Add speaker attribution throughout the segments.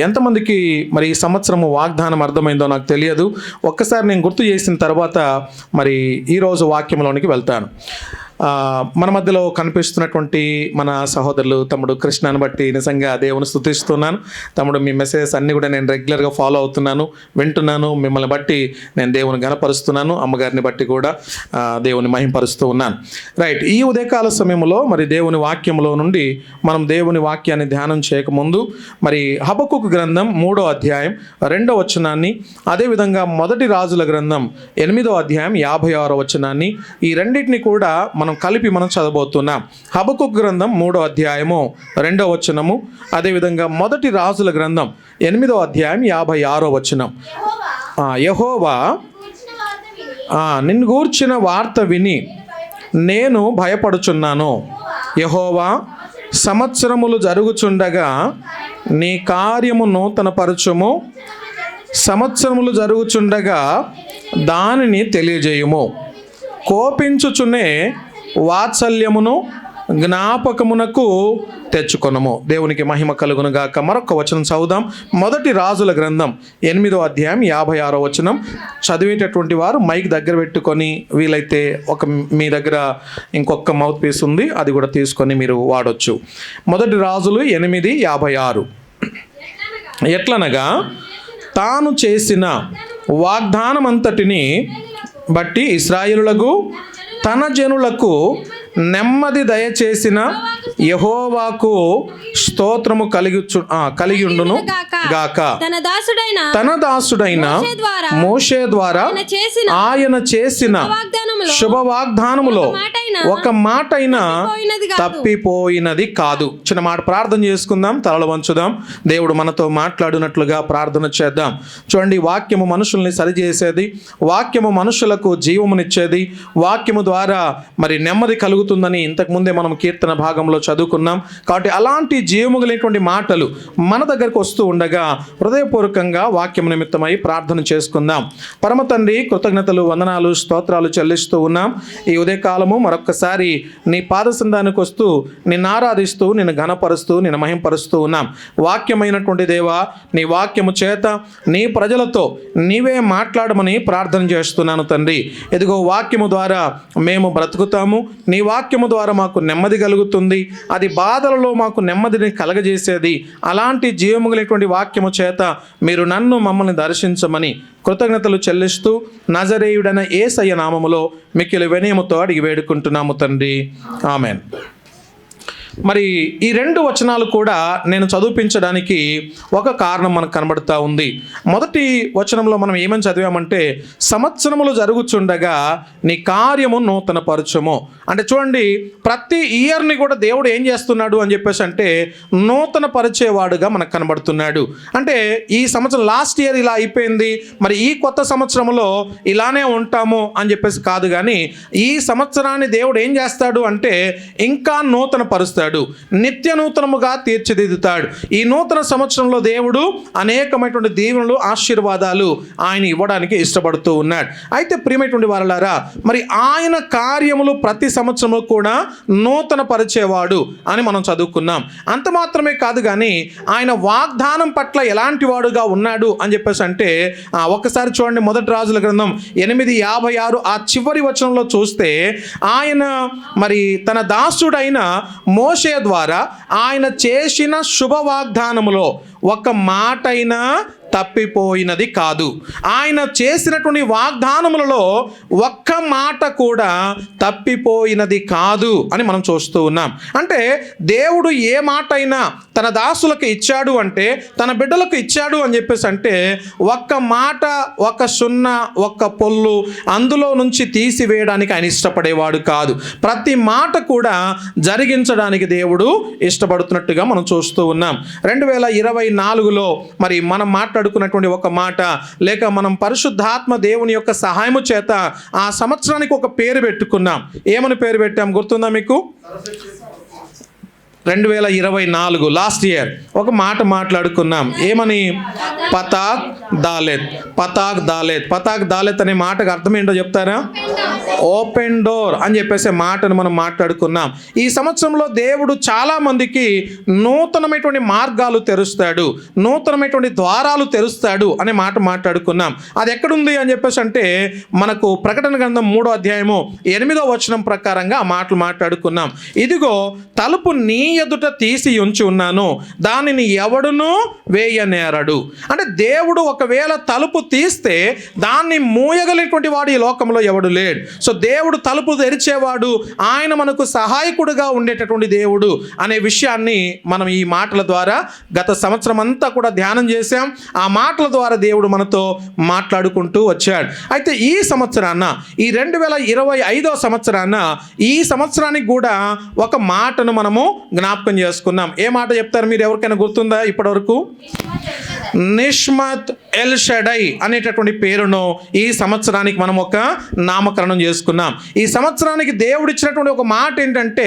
Speaker 1: ఎంతమందికి మరి ఈ సంవత్సరము వాగ్దానం అర్థమైందో నాకు తెలియదు. ఒక్కసారి నేను గుర్తు చేసిన తర్వాత మరి ఈరోజు వాక్యంలోనికి వెళ్తాను. మన మధ్యలో కనిపిస్తున్నటువంటి మన సహోదరులు తమ్ముడు కృష్ణని బట్టి నిజంగా దేవుని స్తుతిస్తున్నాను. తమ్ముడు, మీ మెసేజెస్ అన్నీ కూడా నేను రెగ్యులర్గా ఫాలో అవుతున్నాను, వింటున్నాను. మిమ్మల్ని బట్టి నేను దేవుని ఘనపరుస్తున్నాను, అమ్మగారిని బట్టి కూడా దేవుని మహింపరుస్తూ ఉన్నాను. రైట్, ఈ ఉదయకాల సమయంలో మరి దేవుని వాక్యంలో నుండి మనం దేవుని వాక్యాన్ని ధ్యానం చేయకముందు మరి హబక్కుకు గ్రంథం 3వ అధ్యాయం 2వ వచనాన్ని, అదేవిధంగా మొదటి రాజుల గ్రంథం 8వ అధ్యాయం 56వ వచనాన్ని, ఈ రెండింటిని కూడా మనం కలిపి చదవబోతున్నాం. హబక్కుకు గ్రంథం 3వ అధ్యాయము 2వ వచనము, అదేవిధంగా మొదటి రాజుల గ్రంథం 8వ అధ్యాయం 56వ వచనం. యెహోవా నిన్ను గూర్చిన వార్త విని నేను భయపడుచున్నాను. యెహోవా సంవత్సరములు జరుగుచుండగా నీ కార్యము నూతనపరచుము, సంవత్సరములు జరుగుచుండగా దానిని తెలియజేయుము. కోపించుచునే వాత్సల్యమును జ్ఞాపకమునకు తెచ్చుకొనము. దేవునికి మహిమ కలుగును గాక. మరొక వచనం చదువుదాం. మొదటి రాజుల గ్రంథం 8వ అధ్యాయం 56వ వచనం. చదివేటటువంటి వారు మైక్ దగ్గర పెట్టుకొని, వీలైతే మీ దగ్గర ఇంకొక మౌత్ పీస్ ఉంది, అది కూడా తీసుకొని మీరు వాడొచ్చు. మొదటి రాజులు 8:56. ఎట్లనగా తాను చేసిన వాగ్దానమంతటిని బట్టి ఇశ్రాయేలులకు తన జనులకు నెమ్మది దయచేసిన యెహోవాకు స్తోత్రము కలిగియుండును గాక. తన దాసుడైన మోషే ద్వారా ఆయన చేసిన శుభ వాగ్దానములో ఒక మాటైనా తప్పిపోయినది కాదు. చిన్న మాట ప్రార్థన చేసుకుందాం, తలలు వంచుదాం. దేవుడు మనతో మాట్లాడినట్లుగా ప్రార్థన చేద్దాం. చూడండి, వాక్యము మనుషుల్ని సరిచేసేది, వాక్యము మనుషులకు జీవమునిచ్చేది, వాక్యము ద్వారా మరి నెమ్మది కలుగుతుందని ఇంతకుముందే మనం కీర్తన భాగంలో చదువుకున్నాం. కాబట్టి అలాంటి జీవము కలిగినటువంటి మాటలు మన దగ్గరకు వస్తూ ఉండగా హృదయపూర్వకంగా వాక్యం నిమిత్తమై ప్రార్థన చేసుకుందాం. పరమ తండ్రి, కృతజ్ఞతలు, వందనాలు, స్తోత్రాలు చెల్లిస్తూ ఉన్నాం. ఈ ఉదయకాలము మరొక్కసారి నీ పాదసంధానికి వస్తూ నిన్ను ఆరాధిస్తూ నిన్ను ఘనపరుస్తూ నిన్ను మహింపరుస్తూ ఉన్నాం. వాక్యమైనటువంటి దేవా, నీ వాక్యము చేత నీ ప్రజలతో నీవే మాట్లాడమని ప్రార్థన చేస్తున్నాను తండ్రి. ఎదుగో వాక్యము ద్వారా మేము బ్రతుకుతాము, నీ వాక్యము ద్వారా మాకు నెమ్మది కలుగుతుంది, అది బాధలలో మాకు నెమ్మదిని కలగజేసేది. అలాంటి జీవము కలిగినటువంటి వాక్యము చేత మీరు నన్ను మమ్మల్ని దర్శించమని కృతజ్ఞతలు చెల్లిస్తూ నజరేయుడైన యేసయ్య నామములో మిక్కిలి వినయముతో అడిగి వేడుకుంటున్నాము తండ్రి, ఆమెన్. మరి ఈ 2 వచనాలు కూడా నేను చదివించడానికి ఒక కారణం మనకు కనబడుతూ ఉంది. మొదటి వచనంలో మనం ఏమని చదివామంటే, సంవత్సరములు జరుగుచుండగా నీ కార్యము నూతన పరచుము. అంటే చూడండి, ప్రతి ఇయర్ని కూడా దేవుడు ఏం చేస్తున్నాడు అని చెప్పేసి అంటే నూతన పరిచేవాడుగా మనకు కనబడుతున్నాడు. అంటే ఈ సంవత్సరం లాస్ట్ ఇయర్ ఇలా అయిపోయింది, మరి ఈ కొత్త సంవత్సరంలో ఇలానే ఉంటాము అని చెప్పేసి కాదు, కానీ ఈ సంవత్సరాన్ని దేవుడు ఏం చేస్తాడు అంటే ఇంకా నూతన పరుస్తాడు, నిత్య నూతనముగా తీర్చిదిద్దుతాడు. ఈ నూతన సంవత్సరంలో దేవుడు అనేకమైనటువంటి దీవెనలు, ఆశీర్వాదాలు ఆయన ఇవ్వడానికి ఇష్టపడుతూ ఉన్నాడు. అయితే ప్రియమైనటువంటి వారలారా, మరి ఆయన కార్యములు ప్రతి సంవత్సరంలో కూడా నూతన పరిచేవాడు అని మనం చదువుకున్నాం. అంత మాత్రమే కాదు, కానీ ఆయన వాగ్దానం పట్ల ఎలాంటి వాడుగా ఉన్నాడు అని చెప్పేసి అంటే ఒక్కసారి చూడండి, మొదటి రాజుల గ్రంథం 8:56 ఆ చివరి వచనంలో చూస్తే, ఆయన మరి తన దాసుడైన మోషే ద్వారా ఆయన చేసిన శుభ వాగ్దానములో ఒక మాటైనా తప్పిపోయినది కాదు. ఆయన చేసినటువంటి వాగ్దానములలో ఒక్క మాట కూడా తప్పిపోయినది కాదు అని మనం చూస్తూ ఉన్నాం. అంటే దేవుడు ఏ మాట అయినా తన దాసులకు ఇచ్చాడు అంటే, తన బిడ్డలకు ఇచ్చాడు అని చెప్పేసి అంటే ఒక్క మాట, ఒక సున్నా, ఒక్క పొల్లు అందులో నుంచి తీసివేయడానికి ఆయన ఇష్టపడేవాడు కాదు. ప్రతి మాట కూడా జరిగించడానికి దేవుడు ఇష్టపడుతున్నట్టుగా మనం చూస్తూ ఉన్నాం. 2024లో మరి మనం మాట్లాడుకున్నటువంటి ఒక మాట, లేక మనం పరిశుద్ధాత్మ దేవుని యొక్క సహాయము చేత ఆ సంవత్సరానికి ఒక పేరు పెట్టుకున్నాం. ఏమని పేరు పెట్టాం గుర్తుందా మీకు? 2024 లాస్ట్ ఇయర్ ఒక మాట మాట్లాడుకున్నాం. ఏమని? పతాక్ దాలెత్. పతాక్ దాలెత్. పతాక్ దాలెత్ అనే మాటకు అర్థం ఏంటో చెప్తారా? ఓపెన్ డోర్ అని చెప్పేసి మాటను మనం మాట్లాడుకున్నాం. ఈ సంవత్సరంలో దేవుడు చాలా మందికి నూతనమైనటువంటి మార్గాలు తెరుస్తాడు, నూతనమైనటువంటి ద్వారాలు తెరుస్తాడు అనే మాట మాట్లాడుకున్నాం. అది ఎక్కడుంది అని చెప్పేసి అంటే మనకు ప్రకటన గ్రంథం 3వ అధ్యాయము 8వ వచనం ప్రకారంగా ఆ మాటలు మాట్లాడుకున్నాం. ఇదిగో తలుపు నీ ఎదుట తీసి ఉంచి ఉన్నాను, దానిని ఎవడును వేయనేరడు. అంటే దేవుడు ఒకవేళ తలుపు తీస్తే దాన్ని మూయగలిగినటువంటి వాడు ఈ లోకంలో ఎవడు లేడు. సో దేవుడు తలుపు తెరిచేవాడు, ఆయన మనకు సహాయకుడుగా ఉండేటటువంటి దేవుడు అనే విషయాన్ని మనం ఈ మాటల ద్వారా గత సంవత్సరం అంతా కూడా ధ్యానం చేశాం. ఆ మాటల ద్వారా దేవుడు మనతో మాట్లాడుకుంటూ వచ్చాడు. అయితే ఈ సంవత్సరాన, ఈ 2025వ సంవత్సరాన, ఈ సంవత్సరానికి కూడా ఒక మాటను మనము జ్ఞాపకం చేసుకున్నాం. ఏ మాట చెప్తారు మీరు? ఎవరికైనా గుర్తుందా ఇప్పటివరకు? నిష్మత్ ఎల్ షడై అనేటటువంటి పేరును ఈ సంవత్సరానికి మనం ఒక నామకరణం చేసుకున్నాం. ఈ సంవత్సరానికి దేవుడు ఇచ్చినటువంటి ఒక మాట ఏంటంటే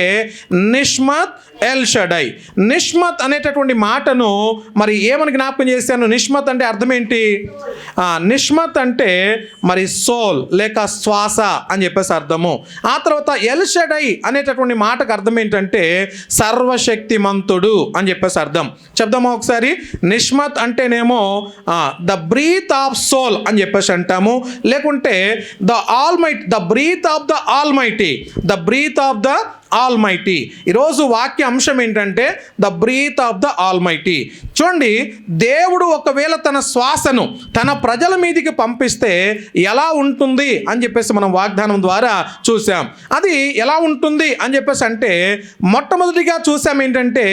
Speaker 1: నిష్మత్ ఎల్ షడై. నిష్మత్ అనేటటువంటి మాటను మరి ఏమని జ్ఞాపకం చేశాను? నిష్మత్ అంటే అర్థం ఏంటి? నిష్మత్ అంటే మరి సోల్ లేక శ్వాస అని చెప్పేసి అర్థము. ఆ తర్వాత ఎల్ షడై అనేటటువంటి మాటకు అర్థం ఏంటంటే సర్వశక్తిమంతుడు అని చెప్పేసి అర్థం. చెప్దామా ఒకసారి? నిష్మత్ అంటేనేమో ద బ్రీత్ ఆఫ్ సోల్ అని చెప్పేసి అంటాము, లేకుంటే the Almighty, the breath of the Almighty, the breath of the Almighty. ఈరోజు వాక్య అంశం ఏంటంటే the breath of the Almighty. చూడండి, దేవుడు ఒకవేళ తన శ్వాసను తన ప్రజల మీదికి పంపిస్తే ఎలా ఉంటుంది అని చెప్పేసి మనం వాగ్దానం ద్వారా చూసాం. అది ఎలా ఉంటుంది అని చెప్పేసి అంటే మొట్టమొదటిగా చూసాం ఏంటంటే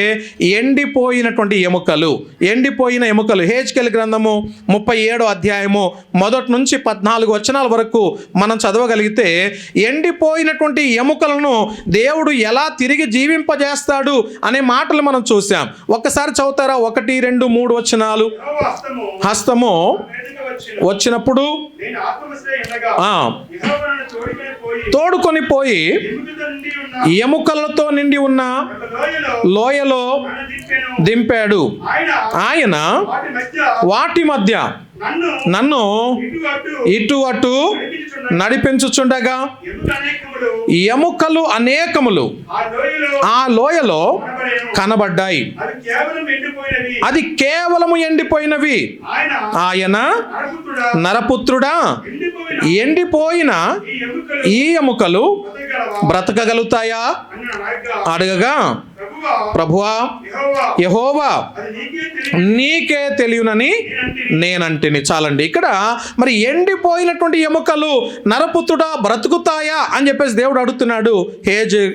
Speaker 1: ఎండిపోయినటువంటి ఎముకలు. ఎండిపోయిన ఎముకలు. హెజ్కేలు గ్రంథము 37వ అధ్యాయము 1 నుంచి 14 వచనాల వరకు మనం చదవగలిగితే ఎండిపోయినటువంటి ఎముకలను దేవుడు ఎలా తిరిగి జీవింపజేస్తాడు అనే మాటలు మనం చూసాం. ఒక్కసారి చదువుతారా? 1, 2, 3 వచనాలు. హస్తము వచ్చినప్పుడు తోడుకొని పోయి ఎముకలతో నిండి ఉన్న లోయలో దింపాడు. ఆయన వాటి మధ్య నన్ను ఇటు అటు నడిపించుచుండగా ఎముకలు అనేకములు ఆ లోయలో కనబడ్డాయి. అది కేవలము ఎండిపోయినవి. ఆయన నరపుత్రుడా, ఎండిపోయిన ఈ ఎముకలు బ్రతకగలుగుతాయా అడగగా, ప్రభువా యెహోవా నీకే తెలియనని నేనంటిని. చాలండి. ఇక్కడ మరి ఎండిపోయినటువంటి ఎముకలు నరపుత్రుడా బ్రతుకుతాయా అని చెప్పేసి దేవుడు అడుగుతున్నాడు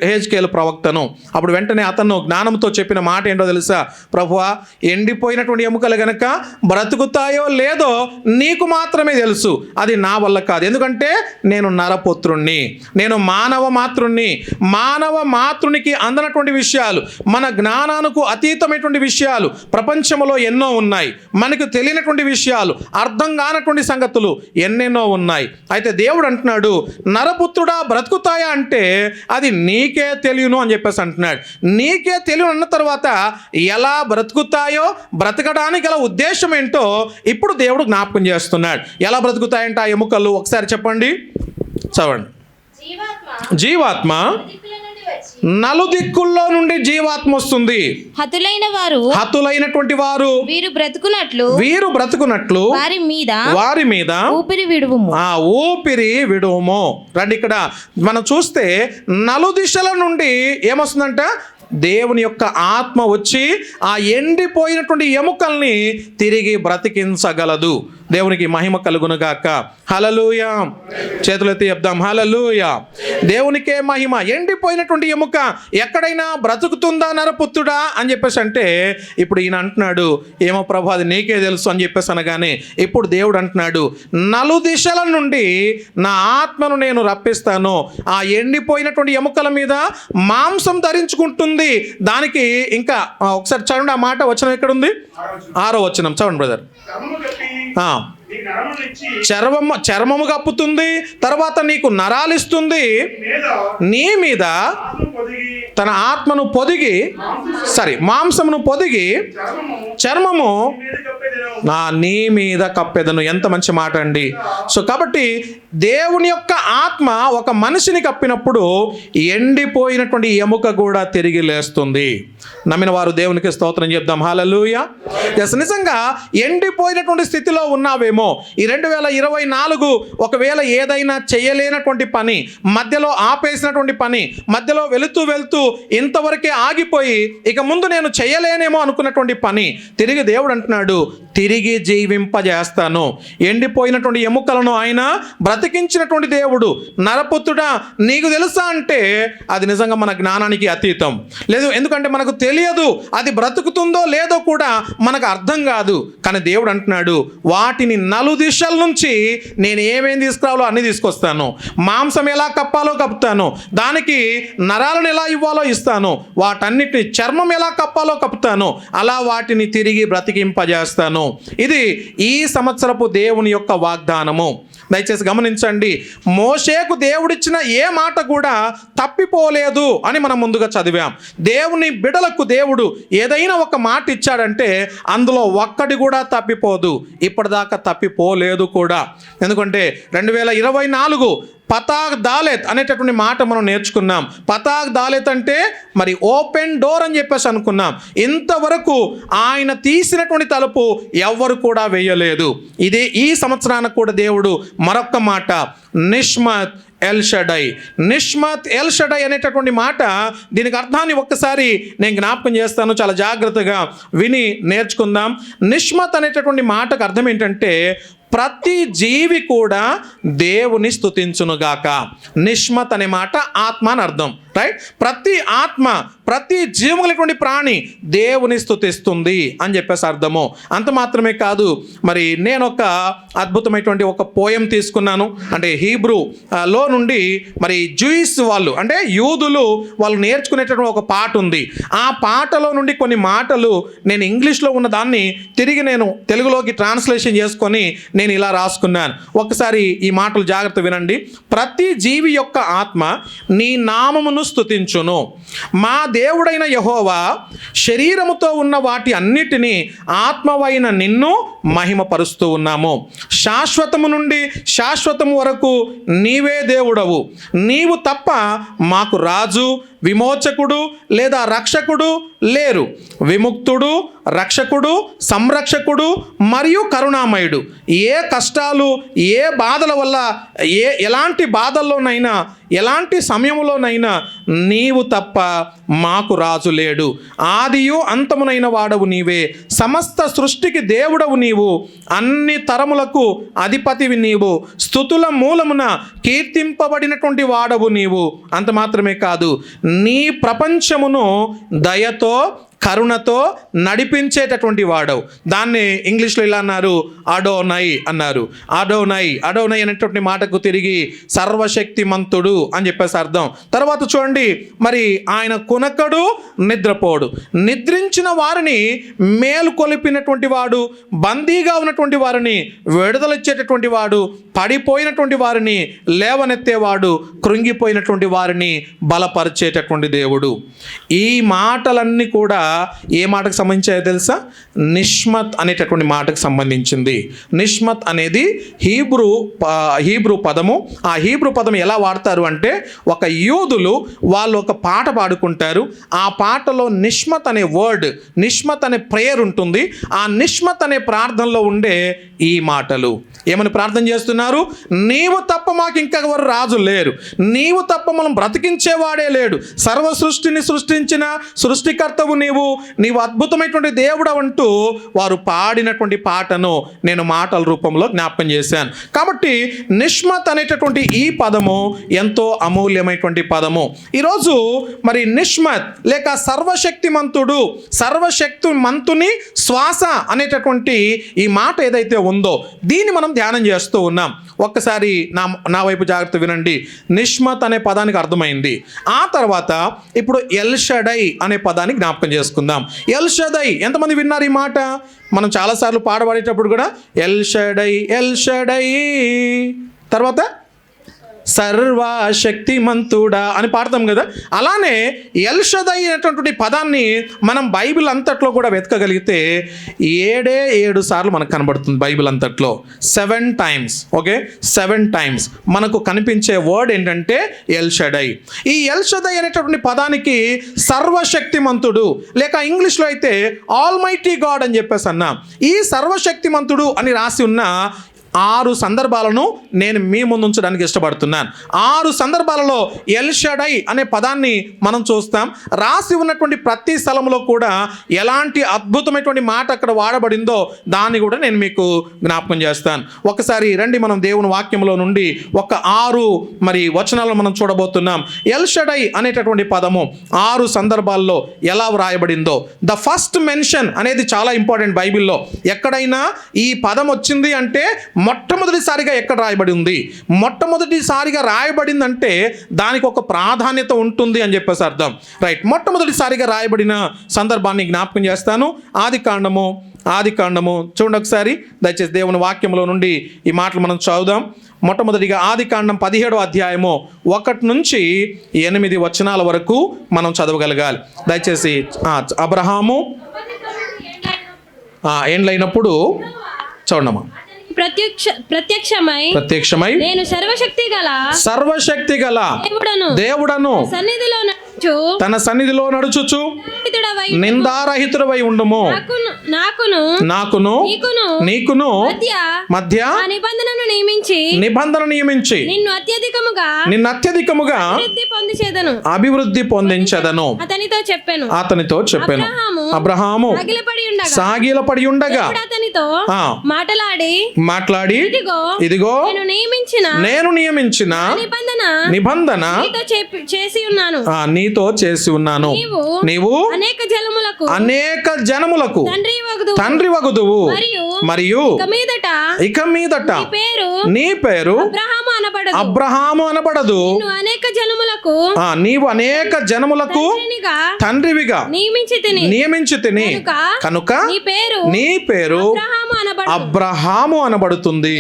Speaker 1: హెజ్కేలు ప్రవక్తను. అప్పుడు వెంటనే అతను జ్ఞానంతో చెప్పిన మాట ఏంటో తెలుసా? ప్రభువా, ఎండిపోయినటువంటి ఎముకలు గనక బ్రతుకుతాయో లేదో నీకు మాత్రమే తెలుసు, అది నా వల్ల కాదు. ఎందుకంటే నేను నరపుత్రుణ్ణి, నేను మానవ మాతృణ్ణి. మానవ మాతృనికి అందనటువంటి విషయాలు, మన జ్ఞానానికి అతీతమైనటువంటి విషయాలు ప్రపంచంలో ఎన్నో ఉన్నాయి. మనకు తెలియనటువంటి విషయాలు, అర్థం కానటువంటి సంగతులు ఎన్నెన్నో ఉన్నాయి. అయితే దేవుడు అంటున్నాడు, నరపుత్రుడా బ్రతుకుతాయా అంటే అది నీకే తెలియను అని చెప్పేసి అంటున్నాడు. నీకే తెలియను అన్న తర్వాత ఎలా బ్రతుకుతాయో, బ్రతకడానికి గల ఉద్దేశం ఏంటో ఇప్పుడు దేవుడు జ్ఞాపకం చేస్తున్నాడు. ఎలా బ్రతుకుతాయంటే ఆ ఎముకలు ఒకసారి చెప్పండి, చదవండి. జీవాత్మ నలుదిక్కుల్లో నుండి జీవాత్మ వస్తుంది. హతులైనటువంటి వారు వీరు బ్రతుకున్నట్లు వారి మీద ఊపిరి విడువుము. రండి, ఇక్కడ మనం చూస్తే నలుదిశల నుండి ఏమొస్తుందంట? దేవుని యొక్క ఆత్మ వచ్చి ఆ ఎండిపోయినటువంటి ఎముకల్ని తిరిగి బ్రతికించగలదు. దేవునికి మహిమ కలుగునుగాక. హల్లెలూయా. చేతులెత్తి చెప్దాం హల్లెలూయా. దేవునికే మహిమ. ఎండిపోయినటువంటి ఎముక ఎక్కడైనా బ్రతుకుతుందా నరపుత్రుడా అని చెప్పేసి అంటే ఇప్పుడు ఈయన అంటున్నాడు, ఏమో ప్రభు అది నీకే తెలుసు అని చెప్పేసి అనగానే ఇప్పుడు దేవుడు అంటున్నాడు, నలుదిశల నుండి నా ఆత్మను నేను రప్పిస్తాను. ఆ ఎండిపోయినటువంటి ఎముకల మీద మాంసం ధరించుకుంటుంది. దానికి ఇంకా ఒకసారి చదవండి ఆ మాట. వచనం ఎక్కడ ఉంది? 6వ వచనం చదవండి బ్రదర్.
Speaker 2: నీ నరమునిచ్చి
Speaker 1: చర్మము కప్పుతుంది, తర్వాత నీకు నరాలు ఇస్తుంది,
Speaker 2: మీద
Speaker 1: నీ మీద
Speaker 2: ఆత్మ పొదిగి
Speaker 1: తన ఆత్మను పొదిగి మాంసమును పొదిగి చర్మము
Speaker 2: మీద కప్పెదెను.
Speaker 1: నీ మీద కప్పెదను. ఎంత మంచి మాట అండి. సో కాబట్టి దేవుని యొక్క ఆత్మ ఒక మనిషిని కప్పినప్పుడు ఎండిపోయినటువంటి ఎముక కూడా తిరిగి లేస్తుంది. నమ్మిన వారు దేవునికి స్తోత్రం చెప్దాం. హల్లెలూయా. నిజంగా ఎండిపోయినటువంటి స్థితిలో ఉన్నావేమో, ఈ 2024 ఒకవేళ ఏదైనా చేయలేనటువంటి పని, మధ్యలో ఆపేసినటువంటి పని, మధ్యలో వెళుతూ ఇంతవరకే ఆగిపోయి ఇక ముందు నేను చేయలేనేమో అనుకున్నటువంటి పని తిరిగి దేవుడు అంటున్నాడు, తిరిగి జీవింపజేస్తాను. ఎండిపోయినటువంటి ఎముకలను ఆయన బ్రతికించినటువంటి దేవుడు. నరపుత్రుడా నీకు తెలుసా అంటే అది నిజంగా మన జ్ఞానానికి అతీతం. లేదు, ఎందుకంటే మనకు తెలియదు, అది బ్రతుకుతుందో లేదో కూడా మనకు అర్థం కాదు. కానీ దేవుడు అంటున్నాడు, వాటిని నలుదిశల నుంచి నేను ఏమేం తీసుకురావాలో అన్ని తీసుకొస్తాను. మాంసం ఎలా కప్పాలో కప్పుతాను, దానికి నరాలను ఎలా ఇవ్వాలో ఇస్తాను, వాటన్నిటిని చర్మం ఎలా కప్పాలో కప్పుతాను, అలా వాటిని తిరిగి బ్రతికింపజేస్తాను. ఇది ఈ సంవత్సరపు దేవుని యొక్క వాగ్దానము. దయచేసి గమనించండి, మోషేకు దేవుడిచ్చిన ఏ మాట కూడా తప్పిపోలేదు అని మనం ముందుగా చదివాం. దేవుని బిడలకు దేవుడు ఏదైనా ఒక మాట ఇచ్చాడంటే అందులో ఒక్కటి కూడా తప్పిపోదు. ఇప్పటిదాకా తప్పిపోలేదు కూడా. ఎందుకంటే 2024 పతాక్ దాలెత్ అనేటటువంటి మాట మనం నేర్చుకున్నాం. పతాక్ దాలెత్ అంటే మరి ఓపెన్ డోర్ అని చెప్పేసి అనుకున్నాం. ఇంతవరకు ఆయన తీసినటువంటి తలుపు ఎవ్వరు కూడా వేయలేదు. ఇదే ఈ సంవత్సరానికి కూడా దేవుడు మరొక్క మాట, నిష్మత్ ఎల్ షడై. నిష్మత్ ఎల్ షడై అనేటటువంటి మాట, దీనికి అర్థాన్ని ఒక్కసారి నేను జ్ఞాపకం చేస్తాను, చాలా జాగ్రత్తగా విని నేర్చుకుందాం. నిష్మత్ అనేటటువంటి మాటకు అర్థం ఏంటంటే ప్రతి జీవి కూడా దేవుని స్తుతించునుగాక. నిష్మత్ అనే మాట ఆత్మ అని అర్థం, రైట్? ప్రతి ఆత్మ, ప్రతి జీవములైనటువంటి ప్రాణి దేవుని స్తుతిస్తుంది అని చెప్పేసి అర్థము. అంత మాత్రమే కాదు, మరి నేను ఒక అద్భుతమైనటువంటి ఒక పోయం తీసుకున్నాను. అంటే హీబ్రూ లో నుండి మరి జూయిస్ వాళ్ళు, అంటే యూదులు వాళ్ళు నేర్చుకునేటటువంటి ఒక పాట ఉంది. ఆ పాటలో నుండి కొన్ని మాటలు నేను ఇంగ్లీష్లో ఉన్న దాన్ని తిరిగి నేను తెలుగులోకి ట్రాన్స్లేషన్ చేసుకొని నేను ఇలా రాసుకున్నాను. ఒకసారి ఈ మాటలు జాగ్రత్త వినండి. ప్రతి జీవి యొక్క ఆత్మ నీ నామమును స్తుతించును. మా దేవుడైన యెహోవా శరీరముతో ఉన్న వాటి అన్నిటినీ ఆత్మవైన నిన్ను మహిమపరుస్తూ ఉన్నాము. శాశ్వతము నుండి శాశ్వతము వరకు నీవే దేవుడవు. నీవు తప్ప మాకు రాజు, విమోచకుడు లేదా రక్షకుడు లేరు. విముక్తుడు, రక్షకుడు, సంరక్షకుడు మరియు కరుణామయుడు. ఏ కష్టాలు, ఏ బాధల వల్ల, ఎలాంటి బాధల్లోనైనా, ఎలాంటి సమయంలోనైనా నీవు తప్ప మాకు రాజు లేడు. ఆదియు అంతమునైన వాడవు నీవే. సమస్త సృష్టికి దేవుడవు నీవు. అన్ని తరములకు అధిపతివి నీవు. స్తుతుల మూలమున కీర్తింపబడినటువంటి వాడవు నీవు. అంత మాత్రమే కాదు, నీ ప్రపంచమును దయతో, కరుణతో నడిపించేటటువంటి వాడవు. దాన్ని ఇంగ్లీష్లో ఇలా అన్నారు, అడోనై అన్నారు. అడోనై అనేటువంటి మాటకు తిరిగి సర్వశక్తిమంతుడు అని చెప్పేసి అర్థం. తర్వాత చూడండి, మరి ఆయన కునకడు, నిద్రపోడు. నిద్రించిన వారిని మేలుకొలిపినటువంటి వాడు, బందీగా ఉన్నటువంటి వారిని విడుదలిచ్చేటటువంటి వాడు, పడిపోయినటువంటి వారిని లేవనెత్తేవాడు, కృంగిపోయినటువంటి వారిని బలపరిచేటటువంటి దేవుడు. ఈ మాటలన్నీ కూడా ఏ మాటకు సంబంధించాయో తెలుసా? నిష్మత్ అనేటటువంటి మాటకు సంబంధించింది. నిష్మత్ అనేది హీబ్రూ పదము. ఆ హీబ్రూ పదం ఎలా వాడతారు అంటే, ఒక యూదులు వాళ్ళు ఒక పాట పాడుకుంటారు. ఆ పాటలో నిష్మత్ అనే వర్డ్, నిష్మత్ అనే ప్రేయర్ ఉంటుంది. ఆ నిష్మత్ అనే ప్రార్థనలో ఉండే ఈ మాటలు ఏమని ప్రార్థన చేస్తున్నారు? నీవు తప్ప మాకు ఇంకెవరు రాజు లేరు. నీవు తప్ప మనం బ్రతికించేవాడే లేడు. సర్వ సృష్టిని సృష్టించిన సృష్టికర్తవు నీవు అద్భుతమైనటువంటి దేవుడు అంటూ వారు పాడినటువంటి పాటను నేను మాటల రూపంలో జ్ఞాపకం చేశాను. కాబట్టి నిష్మత్ అనేటటువంటి ఈ పదము ఎంతో అమూల్యమైనటువంటి పదము. ఈరోజు మరి నిష్మత్ లేక సర్వశక్తిమంతుడు, సర్వశక్తిమంతుని శ్వాస అనేటటువంటి ఈ మాట ఏదైతే ఉందో దీన్ని మనం ధ్యానం చేస్తూ ఉన్నాం. ఒక్కసారి నా వైపు జాగ్రత్త వినండి. నిష్మత్ అనే పదానికి అర్థమైంది. ఆ తర్వాత ఇప్పుడు ఎల్ షడై అనే పదాన్ని జ్ఞాపకం చేసుకుందాం. చేసుకుందాం. ఎల్ షదై, ఎంతమంది విన్నారు ఈ మాట? మనం చాలాసార్లు పాడబడేటప్పుడు కూడా ఎల్ షడై ఎల్ షడై, తర్వాత సర్వశక్తిమంతుడా అని పాడతాం కదా. అలానే ఎల్ షదై అనేటటువంటి పదాన్ని మనం బైబిల్ అంతట్లో కూడా వెతకగలిగితే 7 సార్లు మనకు కనబడుతుంది బైబిల్ అంతట్లో. 7 టైమ్స్. ఓకే, 7 టైమ్స్ మనకు కనిపించే వర్డ్ ఏంటంటే ఎల్ షదై. ఈ ఎల్ షదై అనేటటువంటి పదానికి సర్వశక్తిమంతుడు, లేక ఇంగ్లీష్లో అయితే ఆల్మైటీ గాడ్ అని చెప్పేసి అన్నా. ఈ సర్వశక్తిమంతుడు అని రాసి ఉన్న 6 సందర్భాలను నేను మీ ముందు ఉంచడానికి ఇష్టపడుతున్నాను. 6 సందర్భాలలో ఎల్ షడై అనే పదాన్ని మనం చూస్తాం. రాసి ఉన్నటువంటి ప్రతి స్థలంలో కూడా ఎలాంటి అద్భుతమైనటువంటి మాట అక్కడ వాడబడిందో దాన్ని కూడా నేను మీకు జ్ఞాపకం చేస్తాను. ఒకసారి రండి, మనం దేవుని వాక్యంలో నుండి ఒక 6 వచనాలను మనం చూడబోతున్నాం. ఎల్ షడై అనేటటువంటి పదము 6 సందర్భాల్లో ఎలా వ్రాయబడిందో. ద ఫస్ట్ మెన్షన్ అనేది చాలా ఇంపార్టెంట్ బైబిల్లో. ఎక్కడైనా ఈ పదం వచ్చింది అంటే మొట్టమొదటిసారిగా ఎక్కడ రాయబడి ఉంది, మొట్టమొదటిసారిగా రాయబడిందంటే దానికి ఒక ప్రాధాన్యత ఉంటుంది అని చెప్పేసి అర్థం. రైట్, మొట్టమొదటిసారిగా రాయబడిన సందర్భాన్ని జ్ఞాపకం చేస్తాను. ఆది కాండము చూడండి ఒకసారి దయచేసి దేవుని వాక్యంలో నుండి ఈ మాటలు మనం చదువుదాం. మొట్టమొదటిగా ఆది కాండం 17వ అధ్యాయము 1 నుంచి 8 వచనాల వరకు మనం చదవగలగాలి. దయచేసి అబ్రహాము ఏండ్లైనప్పుడు చూడమ్మా.
Speaker 3: ప్రత్యక్షమై నేను సర్వశక్తి గల
Speaker 1: దేవుడను తన సన్నిధిలో నడుచుచు నిందారహితుడవై ఉండుము, నాకును నీకును మధ్య నిబంధన నియమించి నిన్ను అత్యధికముగా అభివృద్ధి పొందించెదను అతనితో చెప్పెను. అబ్రహాము సాగిలపడి ఉండగా మాట్లాడి ఇదిగో నేను నియమించిన నిబంధన నీతో చేసి ఉన్నాను. నీవు అనేక జనములకు తండ్రి వగుదువు, మరియు ఇక మీదట నీ పేరు అబ్రహాము అనబడదు. నీవు అనేక జనములకు తండ్రివిగా నియమించి తిని కనుక నీ పేరు అబ్రహాము అనబడుతుంది.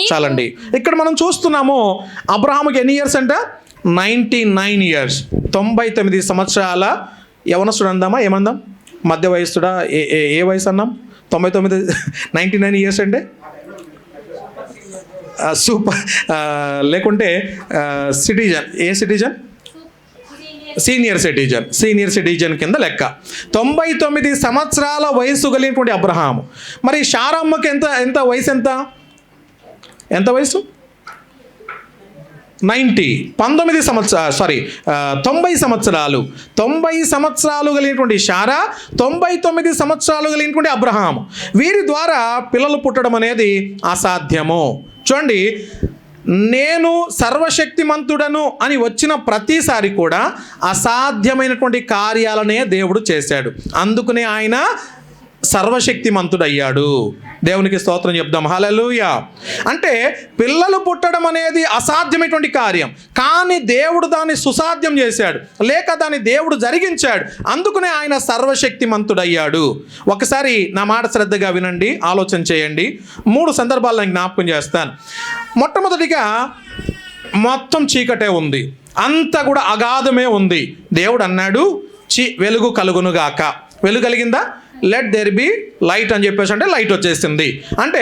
Speaker 1: చాలండి, ఇక్కడ మనం చూస్తున్నాము అబ్రహాముకి ఎన్ని ఇయర్స్ అంట? 99 ఇయర్స్. 99 సంవత్సరాల యవనస్తుడు అందామా, ఏమందాం? మధ్య వయస్సుడా, ఏ వయసు అన్నాం? 99 99 ఇయర్స్ అంటే సూపర్. లేకుంటే సిటిజన్, ఏ సిటిజన్? సీనియర్ సిటిజన్ కింద లెక్క. 99 సంవత్సరాల వయసు కలిగినటువంటి అబ్రహాము. మరి శారమ్మకి ఎంత వయసు? ఎంత వయసు? 90 సంవత్సరాలు. 90 సంవత్సరాలు కలిగినటువంటి శారా, 99 సంవత్సరాలు కలిగినటువంటి అబ్రహాము. వీరి ద్వారా పిల్లలు పుట్టడం అనేది అసాధ్యము. చూడండి, నేను సర్వశక్తిమంతుడను అని వచ్చిన ప్రతిసారి కూడా అసాధ్యమైనటువంటి కార్యాలనే దేవుడు చేశాడు. అందుకనే ఆయన సర్వశక్తిమంతుడయ్యాడు. దేవునికి స్తోత్రం చెప్దాం. హల్లెలూయా. అంటే పిల్లలు పుట్టడం అనేది అసాధ్యమైనటువంటి కార్యం, కానీ దేవుడు దాన్ని సుసాధ్యం చేశాడు, లేక దాన్ని దేవుడు జరిగించాడు. అందుకనే ఆయన సర్వశక్తిమంతుడయ్యాడు. ఒకసారి నా మాట శ్రద్ధగా వినండి, ఆలోచన చేయండి. 3 సందర్భాలు నేను జ్ఞాపకం చేస్తాను. మొట్టమొదటిగా మొత్తం చీకటే ఉంది, అంతా కూడా అగాధమే ఉంది. దేవుడు అన్నాడు వెలుగు కలుగునుగాక. వెలుగు కలిగిందా? లెట్ దేర్ బి లైట్ అని చెప్పేసి అంటే లైట్ వచ్చేసింది. అంటే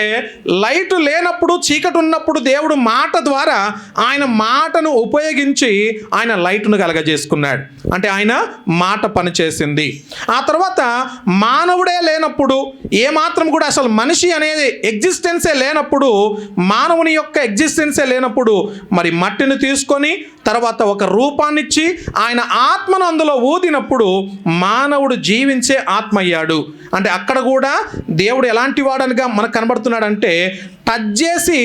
Speaker 1: లైట్ లేనప్పుడు, చీకటి ఉన్నప్పుడు దేవుడు మాట ద్వారా, ఆయన మాటను ఉపయోగించి ఆయన లైట్ను కలగజేసుకున్నాడు. అంటే ఆయన మాట పనిచేసింది. ఆ తర్వాత మానవుడే లేనప్పుడు, ఏమాత్రం కూడా అసలు మనిషి అనేది ఎగ్జిస్టెన్సే లేనప్పుడు, మానవుని యొక్క ఎగ్జిస్టెన్సే లేనప్పుడు, మరి మట్టిని తీసుకొని తర్వాత ఒక రూపాన్నిచ్చి ఆయన ఆత్మను అందులో ఊదినప్పుడు మానవుడు జీవించే ఆత్మ అయ్యాడు. అంటే అక్కడ కూడా దేవుడు ఎలాంటి వాడనిగా మనకు కనబడుతున్నాడంటే టచ్ చేసి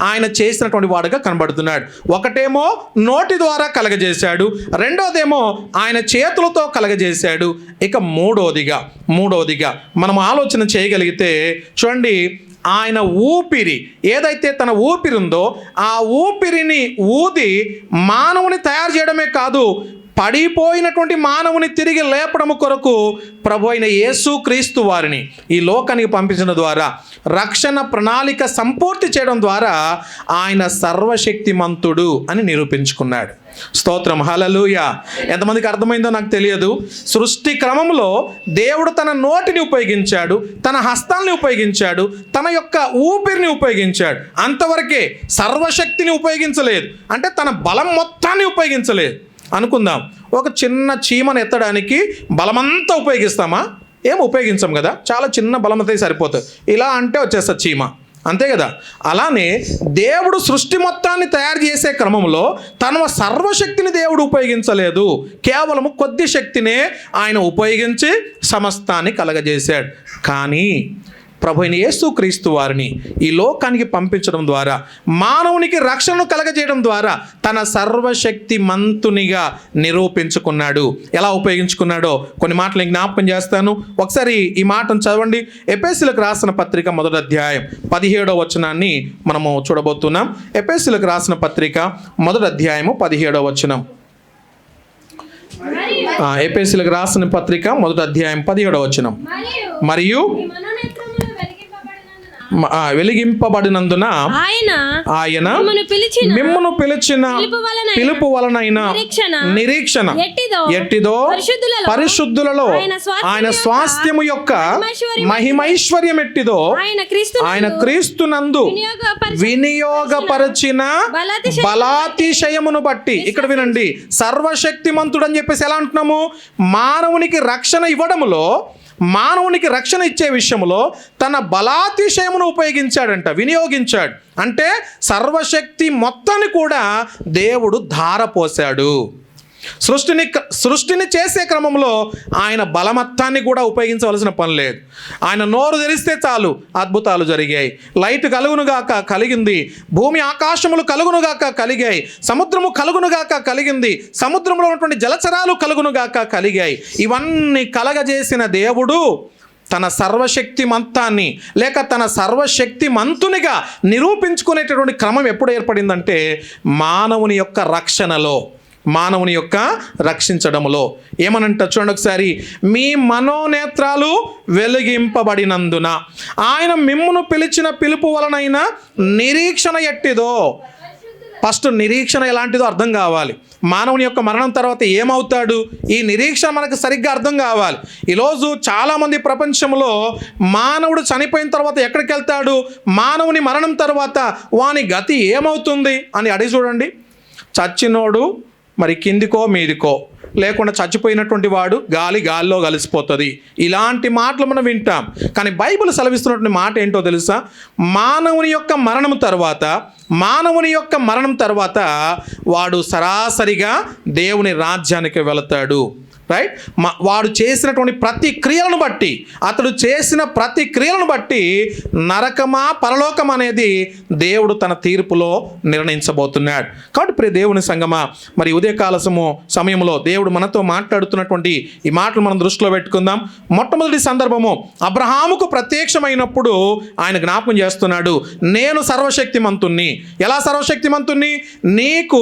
Speaker 1: ఆయన చేసినటువంటి వాడుగా కనబడుతున్నాడు. ఒకటేమో నోటి ద్వారా కలగజేశాడు, రెండోదేమో ఆయన చేతులతో కలగజేశాడు. ఇక మూడోదిగా మనం ఆలోచన చేయగలిగితే చూడండి, ఆయన ఊపిరి, ఏదైతే తన ఊపిరి ఉందో ఆ ఊపిరిని ఊది మానవుని తయారు చేయడమే కాదు, పడిపోయినటువంటి మానవుని తిరిగి లేపడము కొరకు ప్రభు అయిన యేసు క్రీస్తు వారిని ఈ లోకానికి పంపించడం ద్వారా, రక్షణ ప్రణాళిక సంపూర్తి చేయడం ద్వారా ఆయన సర్వశక్తిమంతుడు అని నిరూపించుకున్నాడు. స్తోత్రం, హల్లెలూయా. ఎంతమందికి అర్థమైందో నాకు తెలియదు. సృష్టి క్రమంలో దేవుడు తన నోటిని ఉపయోగించాడు, తన హస్తాల్ని ఉపయోగించాడు, తన యొక్క ఊపిరిని ఉపయోగించాడు. అంతవరకే, సర్వశక్తిని ఉపయోగించలేదు. అంటే తన బలం మొత్తాన్ని ఉపయోగించలేదు. అనుకుందాం, ఒక చిన్న చీమను ఎత్తడానికి బలమంతా ఉపయోగిస్తామా? ఏం ఉపయోగించాం కదా, చాలా చిన్న బలమైతే సరిపోతుంది. ఇలా అంటే వచ్చేస్తుంది చీమ, అంతే కదా. అలానే దేవుడు సృష్టి మొత్తాన్ని తయారు చేసే క్రమంలో తన సర్వశక్తిని దేవుడు ఉపయోగించలేదు. కేవలము కొద్ది శక్తినే ఆయన ఉపయోగించి సమస్తాన్ని కలగజేశాడు. కానీ ప్రభు అయిన యేసుక్రీస్తు వారిని ఈ లోకానికి పంపించడం ద్వారా, మానవునికి రక్షణను కలగజేయడం ద్వారా తన సర్వశక్తి మంతునిగా నిరూపించుకున్నాడు. ఎలా ఉపయోగించుకున్నాడో కొన్ని మాటలు జ్ఞాపకం చేస్తాను. ఒకసారి ఈ మాటను చదవండి. ఎఫెసీయులకు రాసిన పత్రిక 1వ అధ్యాయం 17వ వచనాన్ని మనము చూడబోతున్నాం. ఎఫెసీయులకు రాసిన పత్రిక 1వ అధ్యాయము 17వ వచనం. ఎఫెసీయులకు రాసిన పత్రిక 1వ అధ్యాయం 17వ వచనం. మరియు వెలిగింపబడినందున ఆయన మిమ్మును పిలిచిన పిలుపు వలనైన నిరీక్షణ ఎట్టిదో పరిశుద్ధులలో ఆయన స్వాస్థ్యము యొక్క మహిమైశ్వర్యం ఎట్టిదో ఆయన క్రీస్తునందు వినియోగపరచిన బలాతిశయమును బట్టి. ఇక్కడ వినండి, సర్వశక్తిమంతుడు అని చెప్పేసి ఎలా అంటున్నాము? మానవునికి రక్షణ ఇవ్వడములో, మానవునికి రక్షణ ఇచ్చే విషయంలో తన బలాతిశయమును ఉపయోగించాడంట, వినియోగించాడు. అంటే సర్వశక్తి మొత్తాన్ని కూడా దేవుడు ధారపోశాడు. సృష్టిని చేసే క్రమంలో ఆయన బలమత్తాన్ని కూడా ఉపయోగించవలసిన పని లేదు. ఆయన నోరు తెరిస్తే చాలు అద్భుతాలు జరిగాయి. లైట్ కలుగునుగాక కలిగింది, భూమి ఆకాశములు కలుగునుగాక కలిగాయి, సముద్రము కలుగునుగాక కలిగింది, సముద్రంలో ఉన్నటువంటి జలచరాలు కలుగునుగాక కలిగాయి. ఇవన్నీ కలగజేసిన దేవుడు తన సర్వశక్తి మంతాన్ని లేక తన సర్వశక్తి మంతునిగా నిరూపించుకునేటటువంటి క్రమం ఎప్పుడు ఏర్పడిందంటే మానవుని యొక్క రక్షణలో, మానవుని యొక్క రక్షించడంలో. ఏమనంట చూడండి ఒకసారి. మీ మనోనేత్రాలు వెలిగింపబడినందున ఆయన మిమ్మును పిలిచిన పిలుపు వలనైన నిరీక్షణ ఎట్టిదో. ఫస్ట్ నిరీక్షణ ఎలాంటిదో అర్థం కావాలి. మానవుని యొక్క మరణం తర్వాత ఏమవుతాడు, ఈ నిరీక్షణ మనకు సరిగ్గా అర్థం కావాలి. ఈరోజు చాలామంది ప్రపంచంలో మానవుడు చనిపోయిన తర్వాత ఎక్కడికి వెళ్తాడు, మానవుని మరణం తర్వాత వాని గతి ఏమవుతుంది అని అడిగి చూడండి. చచ్చినోడు మరి కిందికో మీదికో, లేకుండా చచ్చిపోయినటువంటి వాడు గాలిలో కలిసిపోతుంది. ఇలాంటి మాటలు మనం వింటాం. కానీ బైబిల్ సెలవిస్తున్నటువంటి మాట ఏంటో తెలుసా? మానవుని యొక్క మరణం తర్వాత వాడు సరాసరిగా దేవుని రాజ్యానికి వెళతాడు. రైట్? వాడు చేసినటువంటి ప్రతి క్రియలను బట్టి, అతడు చేసిన ప్రతి క్రియలను బట్టి నరకమా పరలోకం అనేది దేవుడు తన తీర్పులో నిర్ణయించబోతున్నాడు. కాబట్టి ప్రియ దేవుని సంగమా, మరి ఉదయకాల సమయంలో దేవుడు మనతో మాట్లాడుతున్నటువంటి ఈ మాటలు మనం దృష్టిలో పెట్టుకుందాం. మొట్టమొదటి సందర్భము అబ్రహాముకు ప్రత్యక్షమైనప్పుడు ఆయన జ్ఞాపకం చేస్తున్నాడు, నేను సర్వశక్తిమంతుణ్ణి. ఎలా సర్వశక్తిమంతుణ్ణి? నీకు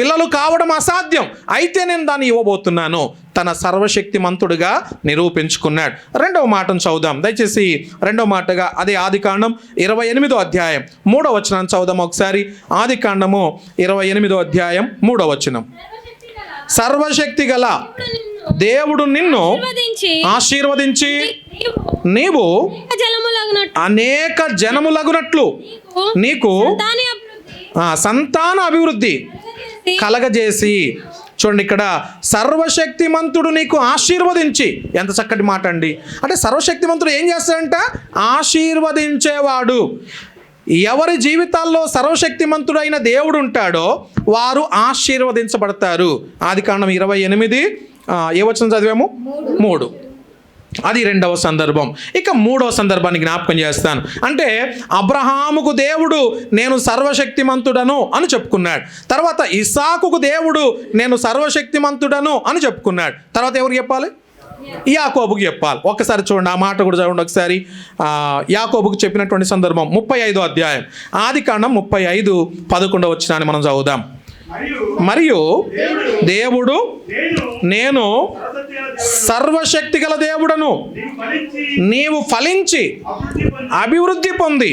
Speaker 1: పిల్లలు కావడం అసాధ్యం, అయితే నేను దాన్ని ఇవ్వబోతున్నాను. తన సర్వశక్తిమంతుడిగా నిరూపించుకున్నాడు. రెండవ మాటను చదువుదాం దయచేసి. రెండవ మాటగా అదే ఆదికాండం 28వ అధ్యాయం 3వ వచనం చదువుదాం ఒకసారి. ఆదికాండము 28వ అధ్యాయం 3వ వచనం. సర్వశక్తి గల దేవుడు నిన్ను ఆశీర్వదించి నీవు అనేక జనములగునట్లు నీకు సంతాన అభివృద్ధి కలగజేసి. చూడండి, ఇక్కడ సర్వశక్తిమంతుడు నీకు ఆశీర్వదించి. ఎంత చక్కటి మాట అండి. అంటే సర్వశక్తిమంతుడు ఏం చేస్తాడంట? ఆశీర్వదించేవాడు. ఎవరి జీవితాల్లో సర్వశక్తిమంతుడైన దేవుడు ఉంటాడో వారు ఆశీర్వదించబడతారు. ఆదికాండం 28 ఏ వచనం చదివాము? 3. అది రెండవ సందర్భం. ఇక మూడవ సందర్భాన్ని జ్ఞాపకం చేస్తాను. అంటే అబ్రహాముకు దేవుడు నేను సర్వశక్తిమంతుడను అని చెప్పుకున్నాడు. తర్వాత ఇస్సాకుకు దేవుడు నేను సర్వశక్తిమంతుడను అని చెప్పుకున్నాడు. తర్వాత ఎవరికి చెప్పాలి? యాకోబుకి చెప్పాలి. ఒక్కసారి చూడండి, ఆ మాట కూడా చదవండి ఒకసారి. యాకోబుకు చెప్పినటువంటి సందర్భం 35వ అధ్యాయం ఆదికాండం 35:11 వచనాన్ని మనం చదువుదాం. మరియు దేవుడు నేను
Speaker 2: సర్వశక్తిగల దేవుడను,
Speaker 1: సర్వశక్తి గల దేవుడను, నీవు ఫలించి అభివృద్ధి పొంది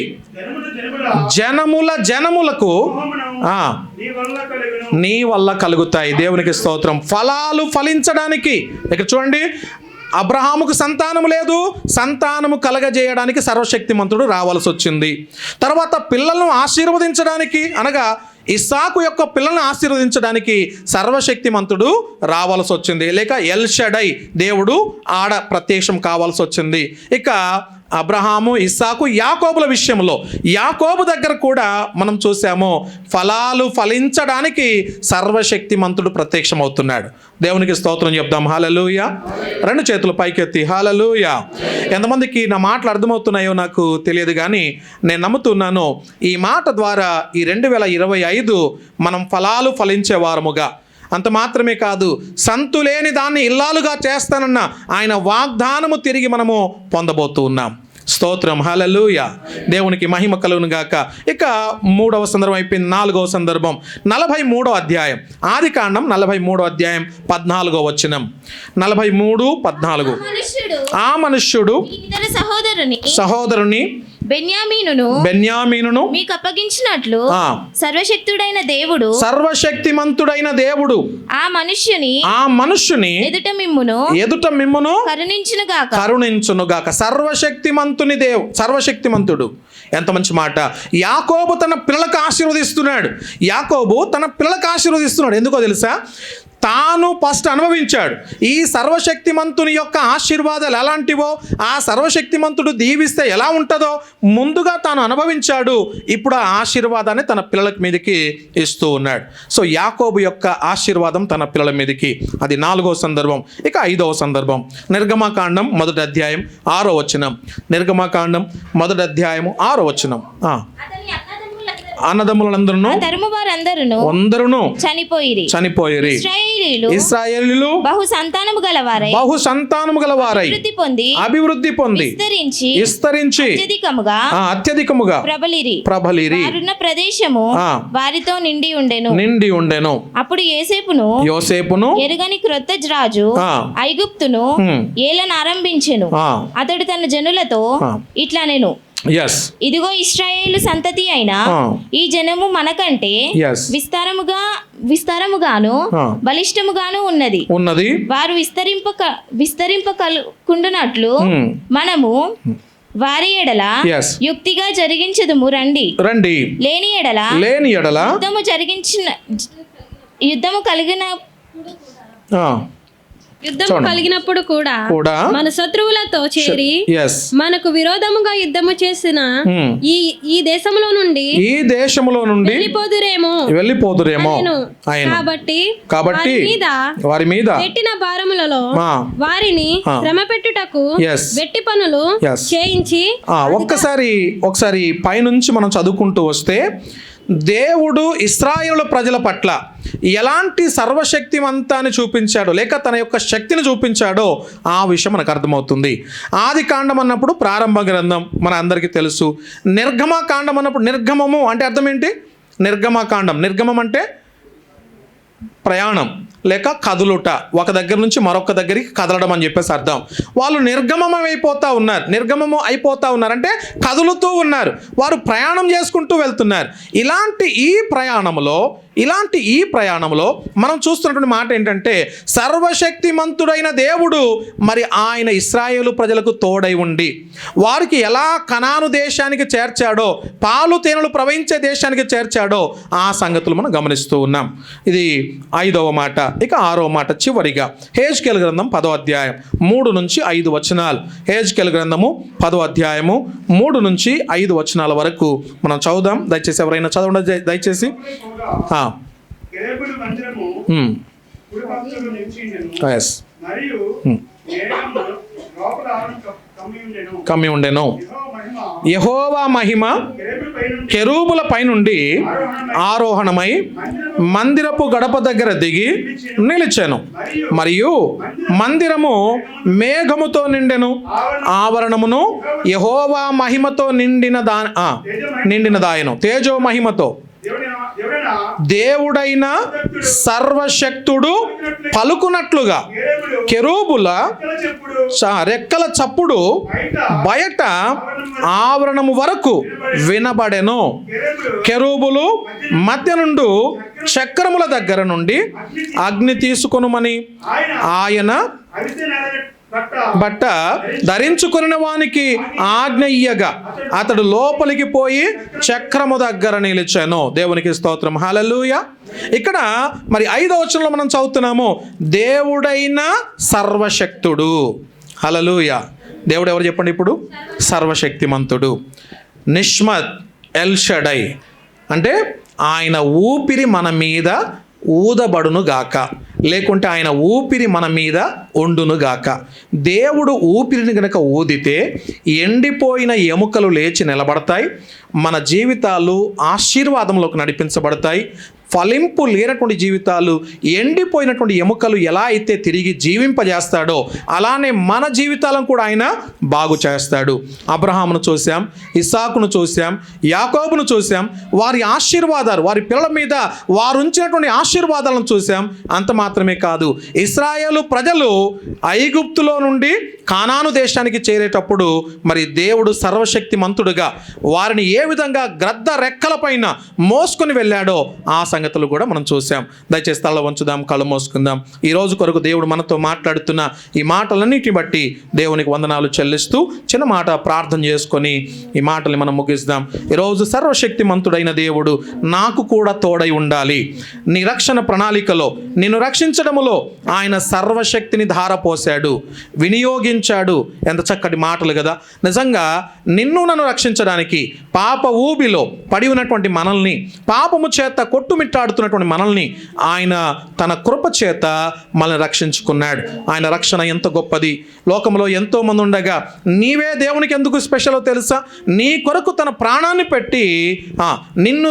Speaker 2: జనముల
Speaker 1: జనములకు ఆ, నీ వల్ల కలుగుతాయి. దేవునికి స్తోత్రం. ఫలాలు ఫలించడానికి ఇక్కడ చూడండి, అబ్రహాముకు సంతానము లేదు, సంతానము కలగజేయడానికి సర్వశక్తిమంతుడు రావాల్సి వచ్చింది. తర్వాత పిల్లలను ఆశీర్వదించడానికి అనగా ఇస్సాకు యొక్క పిల్లలను ఆశీర్వదించడానికి సర్వశక్తిమంతుడు రావాల్సి వచ్చింది. లేక ఎల్ షడై దేవుడు ఆడ ప్రత్యక్షం కావాల్సి వచ్చింది. ఇక అబ్రహాము, ఇస్సాకు, యాకోబుల విషయంలో యాకోబు దగ్గర కూడా మనం చూసాము, ఫలాలు ఫలించడానికి సర్వశక్తిమంతుడు ప్రత్యక్షమవుతున్నాడు. దేవునికి స్తోత్రం చెప్దాం. హల్లెలూయా. రెండు చేతులు పైకెత్తి హల్లెలూయా. ఎంతమందికి నా మాటలు అర్థమవుతున్నాయో నాకు తెలియదు, కానీ నేను నమ్ముతున్నాను ఈ మాట ద్వారా ఈ 2025 మనం ఫలాలు ఫలించే వారముగా, అంత మాత్రమే కాదు, సంతులేని దాన్ని ఇల్లాలుగా చేస్తానన్న ఆయన వాగ్దానము తిరిగి మనము పొందబోతూ ఉన్నాం. స్తోత్రం. హల్లెలూయా. దేవునికి మహిమ కలుగును గాక. ఇక 3వ సందర్భం అయిపోయింది. 4వ సందర్భం 43వ అధ్యాయం, ఆదికాండం 43వ అధ్యాయం 14వ వచనం. 43:14. ఆ మనుష్యుడు
Speaker 3: ఇతర
Speaker 1: సహోదరుని బెన్యామీనును
Speaker 3: మీకు అప్పగించినట్లు
Speaker 1: ఆ,
Speaker 3: సర్వశక్తుడైన దేవుడు
Speaker 1: సర్వశక్తిమంతుడైన దేవుడు
Speaker 3: ఆ మనుష్యుని
Speaker 1: ఎదుట మిమ్మును
Speaker 3: కరుణించునుగాక.
Speaker 1: సర్వశక్తిమంతుడు. ఎంత మంచి మాట. యాకోబు తన పిల్లలకు ఆశీర్వదిస్తున్నాడు. ఎందుకో తెలుసా? తాను ఫస్ట్ అనుభవించాడు. ఈ సర్వశక్తిమంతుని యొక్క ఆశీర్వాదాలు ఎలాంటివో, ఆ సర్వశక్తిమంతుడు దీవిస్తే ఎలా ఉంటుందో ముందుగా తాను అనుభవించాడు. ఇప్పుడు ఆ ఆశీర్వాదాన్ని తన పిల్లల మీదకి ఇస్తూ ఉన్నాడు. సో యాకోబు యొక్క ఆశీర్వాదం తన పిల్లల మీదకి. అది 4వ సందర్భం. ఇక 5వ సందర్భం నిర్గమకాండం 1వ అధ్యాయం 6వ వచనం. నిర్గమకాండం 1వ అధ్యాయం 6వ వచనం. అన్నదమ్ములందరూ అందరూ చనిపోయిరి. ఇశ్రాయేలీయులు బహు సంతానము గలవారై అభివృద్ధి పొంది విస్తరించి అత్యధికముగా ప్రబలిరి.
Speaker 3: ప్రదేశము వారితో నిండి ఉండెను. అప్పుడు యోసేపును ఎరుగని క్రొత్త రాజు ఐగుప్తును ఏలన ఆరంభించెను. అతడు తన జనులతో ఇట్లా నేను, ఇదిగో ఇశ్రాయేలు సంతతి అయిన ఈ జనము మనకంటే విస్తారముగాను బలిష్టముగాను ఉన్నది. వారు విస్తరింపకుండునట్లు మనము వారి ఎడల యుక్తిగా జరిగించదుము రండి. లేని ఎడల
Speaker 4: యుద్ధము కలిగినప్పుడు కూడా మన శత్రువులతో చేరి మనకు విరోధముగా యుద్ధము చేసిన ఈ దేశములో నుండి
Speaker 1: వెళ్ళిపోదురేమో.
Speaker 4: కాబట్టి
Speaker 1: వారి మీద
Speaker 4: పెట్టిన భారములలో వారిని శ్రమ పెట్టుటకు వెట్టి పనులు చేయించి.
Speaker 1: ఒకసారి పైనుంచి మనం చదువుకుంటూ వస్తే, దేవుడు ఇశ్రాయేలు ప్రజల పట్ల ఎలాంటి సర్వశక్తివంతాన్ని చూపించాడో, లేక తన యొక్క శక్తిని చూపించాడో ఆ విషయం మనకు అర్థమవుతుంది. ఆదికాండం అన్నప్పుడు ప్రారంభ గ్రంథం మన అందరికీ తెలుసు. నిర్గమకాండం అన్నప్పుడు, నిర్గమము అంటే అర్థం ఏంటి? నిర్గమం అంటే ప్రయాణం లేక కదులుట, ఒక దగ్గర నుంచి మరొక దగ్గరికి కదలడం అని చెప్పేసి అర్థం. వాళ్ళు నిర్గమము అయిపోతా ఉన్నారు అంటే కదులుతూ ఉన్నారు, వారు ప్రయాణం చేసుకుంటూ వెళ్తున్నారు. ఇలాంటి ఈ ప్రయాణంలో మనం చూస్తున్నటువంటి మాట ఏంటంటే, సర్వశక్తిమంతుడైన దేవుడు మరి ఆయన ఇశ్రాయేలు ప్రజలకు తోడై ఉండి వారికి ఎలా కనాను దేశానికి చేర్చాడో, పాలు తేనెలు ప్రవహించే దేశానికి చేర్చాడో ఆ సంగతులు మనం గమనిస్తూ ఉన్నాం. ఇది 5వ మాట. ఇక 6వ మాట చివరిగా హెజ్కేలు గ్రంథం 10వ అధ్యాయం 3 నుంచి 5 వచనాలు. హెజ్కేలు గ్రంథము 10వ అధ్యాయము 3 నుంచి 5 వచనాల వరకు మనం చదువుదాం. దయచేసి ఎవరైనా చదవండి దయచేసి. కమ్మి ఉండెను. యెహోవా మహిమ కెరూబుల పైనుండి ఆరోహణమై మందిరపు గడప దగ్గర దిగి నిలిచెను. మరియు మందిరము మేఘముతో నిండెను. ఆవరణమును యెహోవా మహిమతో నిండిన దాయను. తేజో మహిమతో
Speaker 2: ఎవరైనా
Speaker 1: దేవుడైన సర్వశక్తుడు పలుకునట్లుగా
Speaker 2: కేరేబులు
Speaker 1: కెరూబుల
Speaker 2: రెక్కల చెప్పుడు
Speaker 1: రెక్కల చప్పుడు బయట ఆవరణము వరకు వినబడెను.
Speaker 2: కేరేబులు
Speaker 1: కెరూబులు మధ్య నుండి చక్రముల దగ్గర నుండి అగ్ని తీసుకొనుమని
Speaker 2: ఆయన
Speaker 1: ఆయన
Speaker 2: అవిసె నేల బట్ట
Speaker 1: బట్ట ధరించుకున్న వానికి ఆజ్ఞ ఇయ్యగా అతడు లోపలికి పోయి చక్రము దగ్గర నిలిచాను. దేవునికి స్తోత్రం, హల్లెలూయా. ఇక్కడ మరి 5వ వచనంలో మనం చదువుతున్నాము, దేవుడైన సర్వశక్తుడు. హల్లెలూయా. దేవుడు ఎవరు చెప్పండి ఇప్పుడు? సర్వశక్తిమంతుడు. నిష్మత్ ఎల్ షడై అంటే ఆయన ఊపిరి మన మీద ఊదబడును గాక, లేకుంటే ఆయన ఊపిరి మన మీద ఉండును గాక. దేవుడు ఊపిరిని గనక ఊదితే ఎండిపోయిన ఎముకలు లేచి నిలబడతాయి. మన జీవితాలు ఆశీర్వాదంలోకి నడిపించబడతాయి. ఫలింపు లేనటువంటి జీవితాలు, ఎండిపోయినటువంటి ఎముకలు ఎలా అయితే తిరిగి జీవింపజేస్తాడో అలానే మన జీవితాలను కూడా ఆయన బాగు చేస్తాడు. అబ్రహామును చూసాం, ఇస్సాకును చూసాం, యాకోబును చూసాం. వారి ఆశీర్వాదాలు, వారి పిల్లల మీద వారు ఉంచినటువంటి ఆశీర్వాదాలను చూసాం. అంత మాత్రమే కాదు, ఇశ్రాయేలు ప్రజలు ఐగుప్తులో నుండి కానాను దేశానికి చేరేటప్పుడు మరి దేవుడు సర్వశక్తిమంతుడుగా వారిని ఏ విధంగా గ్రద్ద రెక్కల పైన మోసుకొని వెళ్ళాడో ఆ సంగతులు కూడా మనం చూసాం. దయచేసి తల వంచుదాం, కళ్ళు మోసుకుందాం. ఈ రోజు కొరకు దేవుడు మనతో మాట్లాడుతున్న ఈ మాటలన్నిటిని బట్టి దేవునికి వందనాలు చెల్లిస్తూ చిన్న మాట ప్రార్థన చేసుకొని ఈ మాటల్ని మనం ముగిస్తాం. ఈరోజు సర్వశక్తిమంతుడైన దేవుడు నాకు కూడా తోడై ఉండాలి. నీ రక్షణ ప్రణాళికలో నిన్ను రక్షించడములో ఆయన సర్వశక్తిని ధారపోశాడు, వినియోగించాడు. ఎంత చక్కటి మాటలు కదా. నిజంగా నిన్ను నన్ను రక్షించడానికి పాప ఊబిలో పడి ఉన్నటువంటి మనల్ని, పాపము చేత కొట్టుమిట్టాడుతున్నటువంటి మనల్ని ఆయన తన కృప చేత మనల్ని రక్షించుకున్నాడు. ఆయన రక్షణ ఎంత గొప్పది. లోకంలో ఎంతో మంది ఉండగా నీవే దేవునికి ఎందుకు స్పెషలో తెలుసా? నీ కొరకు తన ప్రాణాన్ని పెట్టి నిన్ను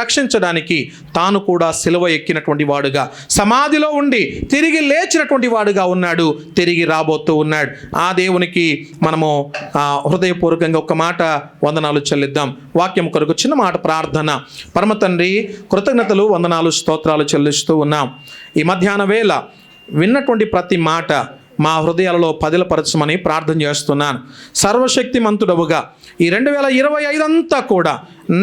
Speaker 1: రక్షించడానికి తాను కూడా సిలువ ఎక్కినటువంటి వాడుగా, సమాధిలో ఉండి తిరిగి లేచినటువంటి వాడుగా ఉన్నాడు, తిరిగి రాబోతూ ఉన్నాడు. ఆ దేవునికి మనము హృదయపూర్వకంగా ఒక మాట వందనాలు చెల్లిద్దాం. వాక్యం కొరకు చిన్న మాట ప్రార్థన. పరమ తండ్రి, కృతజ్ఞతలు, వందనాలు, స్తోత్రాలు చెల్లిస్తూ ఉన్నాం. ఈ మధ్యాహ్న వేళ విన్నటువంటి ప్రతి మాట మా హృదయాలలో పదిలపరచమని ప్రార్థన చేస్తున్నాను. సర్వశక్తిమంతుడవుగా ఈ 2025 అంతా కూడా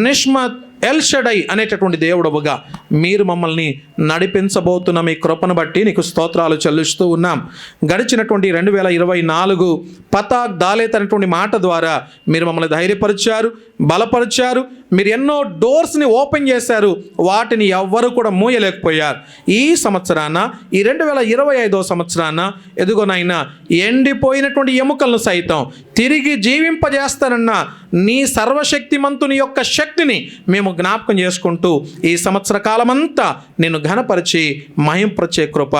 Speaker 1: నిష్మత్ ఎల్ షడై అనేటటువంటి దేవుడవుగా మీరు మమ్మల్ని నడిపించబోతున్న మీ కృపను బట్టి నీకు స్తోత్రాలు చెల్లిస్తూ ఉన్నాం. గడిచినటువంటి 2024 పతాక్ దాలేత్ అనేటువంటి మాట ద్వారా మీరు మమ్మల్ని ధైర్యపరిచారు, బలపరిచారు. మీరు ఎన్నో డోర్స్ని ఓపెన్ చేశారు, వాటిని ఎవ్వరూ కూడా మూయలేకపోయారు. ఈ సంవత్సరాన, ఈ 2025వ సంవత్సరాన ఎదుగునైనా ఎండిపోయినటువంటి ఎముకలను సైతం తిరిగి జీవింపజేస్తానన్న నీ సర్వశక్తిమంతుని యొక్క శక్తిని మేము జ్ఞాపకం చేసుకుంటూ ఈ సంవత్సర కాలమంతా నిన్ను ఘనపరిచి మహింపరిచే కృప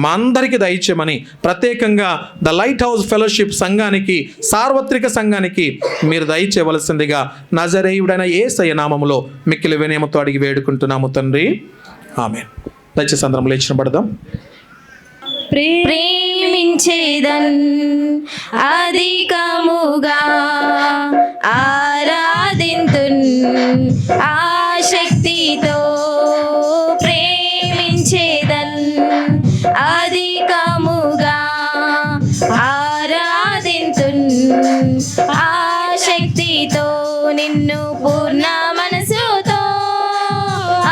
Speaker 1: మా అందరికీ దయచేయమని ప్రత్యేకంగా ద లైట్ హౌస్ ఫెలోషిప్ సంఘానికి, సార్వత్రిక సంఘానికి మీరు దయచేయవలసిందిగా నజరేయుడైన యేసయ్య నామములో మిక్కిలి వినయముతో అడిగి వేడుకుంటున్నాము తండ్రి, ఆమేన్. దయచేసి అందరం లేచిన పడదాం.
Speaker 3: ప్రేమించేదన్ అధికముగా ఆరాధింతున్ ఆశక్తితో, ప్రేమించేదన్ అధికముగా ఆరాధింతున్ ఆశక్తితో, నిన్ను పూర్ణ మనసుతో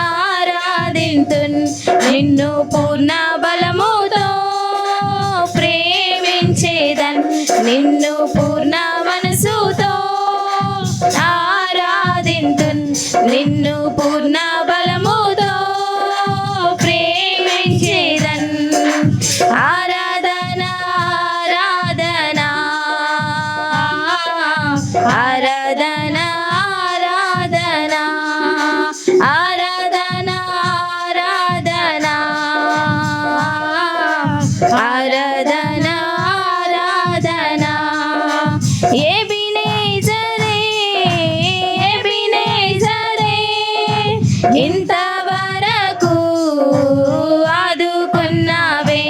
Speaker 3: ఆరాధింతున్, నిన్ను పూర్ణ బలముతో ప్రేమించేదన్, నిన్ను పూర్ణ మనసుతో ఆరాధింతున్, నిన్ను పూర్ణ బలముతో ప్రేమించేదన్. ఆరాధన ఆరాధన ఆరాధన ఆరాధన ఆరాధన ఆరాధన ఆరాధన. ఎబినేజరే ఎబినేజరే ఇంతవరకు ఆదుకున్నావే,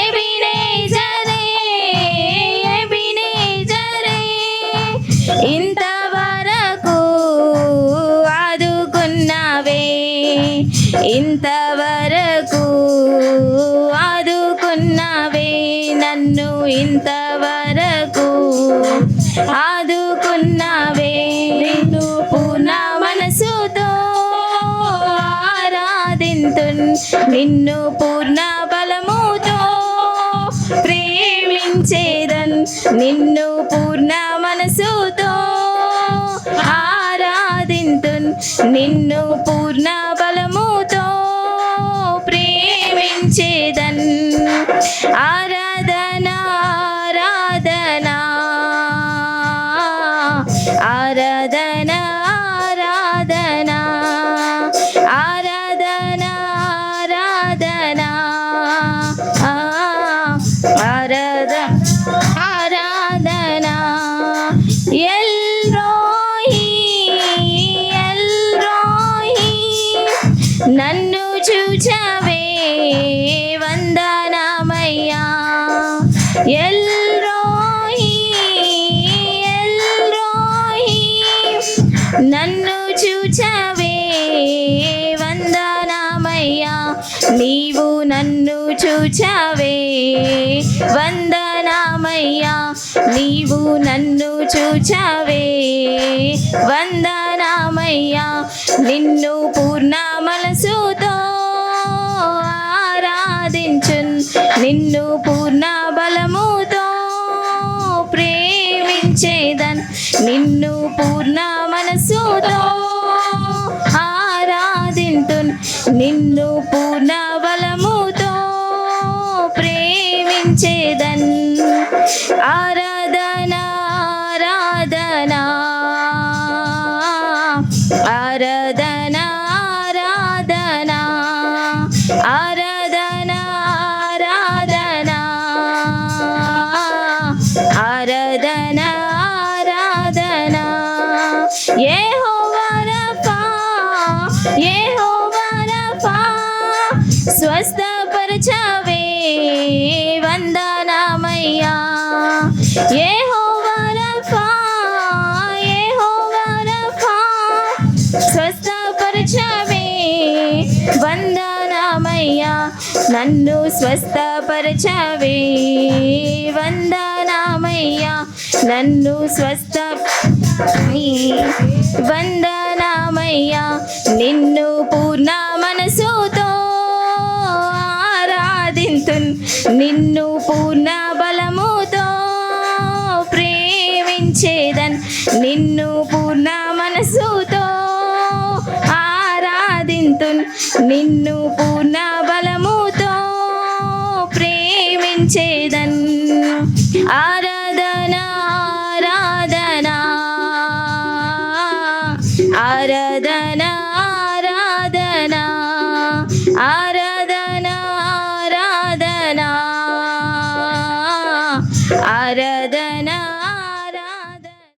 Speaker 3: ఎబినేజరే ఎబినేజరే ఇంతవరకు ఆదు నిన్ను పూర్ణ బలముతో ప్రేమించేదన్, నిన్ను పూర్ణ మనసుతో ఆరాధింతున్, నిన్ను పూర్ణ బలముతో ప్రేమించేదన్. ఆరాధన ఆరాధన ఆరాధన ఆరాధన ఆరాధన ఆరాధన ఆరాధన. ఎల్రోహి ఎల్రోహి నన్ను చూచవే వందనమయ్యా. ఎల్రోహి ఎల్రోహి నన్ను చూచవే వందనమయ్యా. నీవు నన్ను చూచవే వందనమయ్యా, నీవు నన్ను చూచవే వందనమయ్యా. నిన్ను పూర్ణ మనసుతో ఆరాధించున్, నిన్ను పూర్ణ బలముతో ప్రేమించేదన్, నిన్ను పూర్ణ మనసుతో ఆరాధింతున్, నిన్ను పూర్ణ బలముతో ప్రేమించేదన్. ఆరాధన ఆరాధన ఆరాధన ఆరాధన ఆరాధన ఆరాధన ఆరాధన. యెహోవా రఫా యెహోవా రఫా స్వస్థపరచవే వందనమయ్యా. యెహోవా రఫా యెహోవా రఫా స్వస్థపరచవే వందనమయ్యా. నన్ను స్వస్థపరచవే వందనమయ్యా, నన్ను స్వస్థ వందనమయ్యా. నిన్ను పూర్ణ మనసుతో ఆరాధింతున్, నిన్ను పూర్ణ బలముతో ప్రేమించేదన్, నిన్ను పూర్ణ మనసుతో ఆరాధింతున్, నిన్ను పూర్ణ బలముతో ప్రేమించేదన్. ఆరాధన ఆరాధన ఆరాధన